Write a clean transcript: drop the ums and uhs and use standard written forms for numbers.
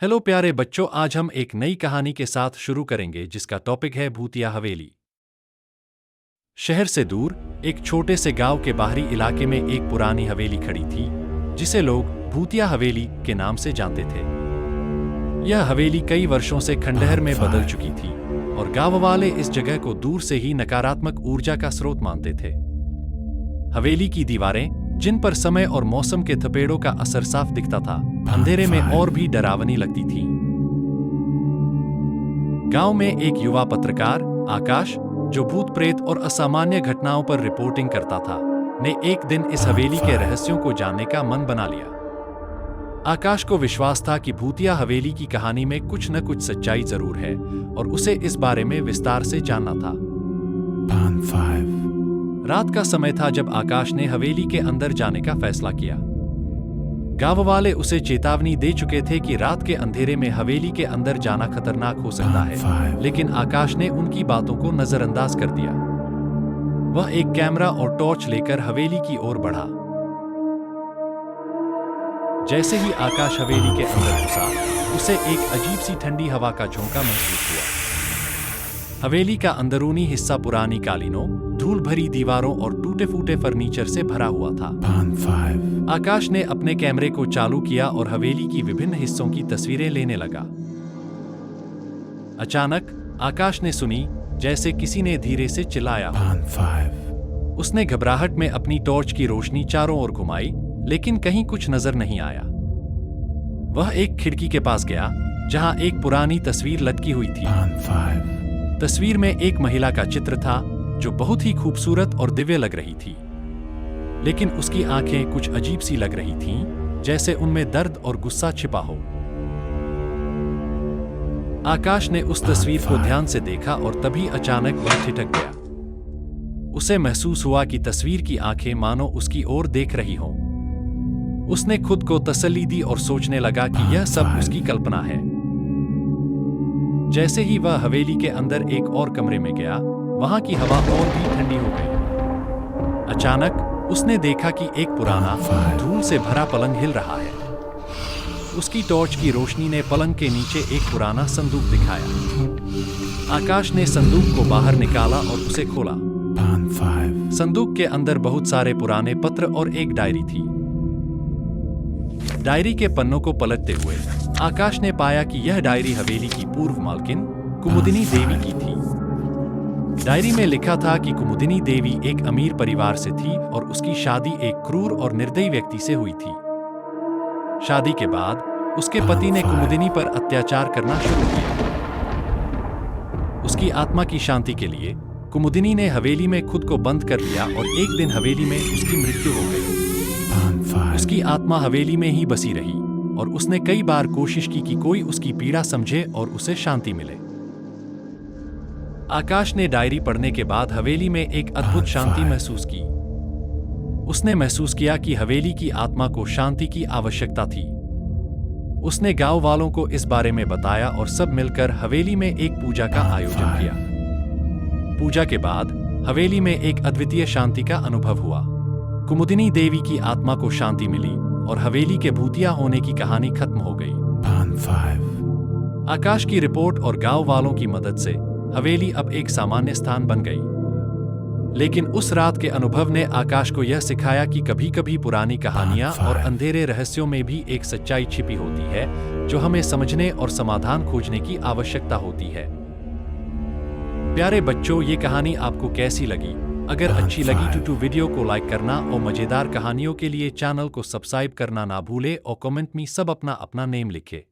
Hello प्यारे बच्चों, आज हम एक नई कहानी के साथ शुरू करेंगे जिसका टॉपिक है भूतिया हवेली। शहर से दूर एक छोटे से गांव के बाहरी इलाके में एक पुरानी हवेली खड़ी थी जिसे लोग भूतिया हवेली के नाम से जानते थे। यह हवेली कई वर्षों से खंडहर में बदल चुकी थी और गांव वाले इस जगह को दूर से ही नकारात्मक ऊर्जा का स्रोत मानते थे। हवेली की दीवारें, जिन पर समय और मौसम के थपेड़ों का असर साफ दिखता था, अंधेरे में और भी डरावनी लगती थी। गांव में एक युवा पत्रकार, आकाश, जो भूत प्रेत और असामान्य घटनाओं पर रिपोर्टिंग करता था, ने एक दिन इस हवेली के रहस्यों को जानने का मन बना लिया। आकाश को विश्वास था कि भूतिया हवेली की कहानी में कुछ न कुछ सच्चाई जरूर है और उसे इस बारे में विस्तार से जानना था। रात का समय था जब आकाश ने हवेली के अंदर जाने का फैसला किया। गांव वाले उसे चेतावनी दे चुके थे कि रात के अंधेरे में हवेली के अंदर जाना खतरनाक हो सकता है, लेकिन आकाश ने उनकी बातों को नजरअंदाज कर दिया। वह एक कैमरा और टॉर्च लेकर हवेली की ओर बढ़ा। जैसे ही आकाश हवेली के अंदर घुसा, उसे एक अजीब सी ठंडी हवा का झोंका महसूस हुआ। हवेली का अंदरूनी हिस्सा पुरानी कालीनों, धूल भरी दीवारों और टूटे फूटे फर्नीचर से भरा हुआ था। आकाश ने अपने कैमरे को चालू किया और हवेली की विभिन्न हिस्सों की तस्वीरें लेने लगा। अचानक आकाश ने सुनी जैसे किसी ने धीरे से चिल्लाया। उसने घबराहट में अपनी टॉर्च की रोशनी चारों ओर घुमाई, लेकिन कहीं कुछ नजर नहीं आया। वह एक खिड़की के पास गया जहां एक पुरानी तस्वीर लटकी हुई थी। तस्वीर में एक महिला का चित्र था जो बहुत ही खूबसूरत और दिव्य लग रही थी, लेकिन उसकी आंखें कुछ अजीब सी लग रही थीं, जैसे उनमें दर्द और गुस्सा छिपा हो। आकाश ने उस तस्वीर को ध्यान से देखा और तभी अचानक वह ठिठक गया। उसे महसूस हुआ कि तस्वीर की आंखें मानो उसकी ओर देख रही हों। उसने खुद को तसल्ली दी और सोचने लगा कि यह सब उसकी कल्पना है। जैसे ही वह हवेली के अंदर एक और कमरे में गया, वहां की हवा और भी ठंडी हो गई। अचानक उसने देखा कि एक पुराना, धूल से भरा पलंग हिल रहा है। उसकी टॉर्च की रोशनी ने पलंग के नीचे एक पुराना संदूक दिखाया। आकाश ने संदूक को बाहर निकाला और उसे खोला। संदूक के अंदर बहुत सारे पुराने पत्र और एक डायरी थी। डायरी के पन्नों को पलटते हुए आकाश ने पाया कि यह डायरी हवेली की पूर्व मालकिन कुमुदिनी देवी की थी। डायरी में लिखा था कि कुमुदिनी देवी एक अमीर परिवार से थी और उसकी शादी एक क्रूर और निर्दयी व्यक्ति से हुई थी। शादी के बाद उसके पति ने कुमुदिनी पर अत्याचार करना शुरू किया। उसकी आत्मा की शांति के लिए कुमुदिनी ने हवेली में खुद को बंद कर लिया और एक दिन हवेली में उसकी मृत्यु हो गई। उसकी आत्मा हवेली में ही बसी रही और उसने कई बार कोशिश की कि कोई उसकी पीड़ा समझे और उसे शांति मिले। आकाश ने डायरी पढ़ने के बाद हवेली में एक अद्भुत शांति महसूस की। उसने महसूस किया कि हवेली की आत्मा को शांति की आवश्यकता थी। उसने गांव वालों को इस बारे में बताया और सब मिलकर हवेली में एक पूजा का आयोजन किया। पूजा के बाद हवेली में एक अद्वितीय शांति का अनुभव हुआ। कुमुदिनी देवी की आत्मा को शांति मिली और हवेली के भूतिया होने की कहानी खत्म हो गई। आकाश की रिपोर्ट और गांव वालों की मदद से हवेली अब एक सामान्य स्थान बन गई। लेकिन उस रात के अनुभव ने आकाश को यह सिखाया कि कभी-कभी पुरानी कहानियां और अंधेरे रहस्यों में भी एक सच्चाई छिपी होती है जो हमें समझने और समाधान खोजने की आवश्यकता होती है। प्यारे बच्चों, ये कहानी आपको कैसी लगी? अगर अच्छी लगी तो वीडियो को लाइक करना और मजेदार कहानियों के लिए चैनल को सब्सक्राइब करना ना भूले और कमेंट में सब अपना नेम लिखे।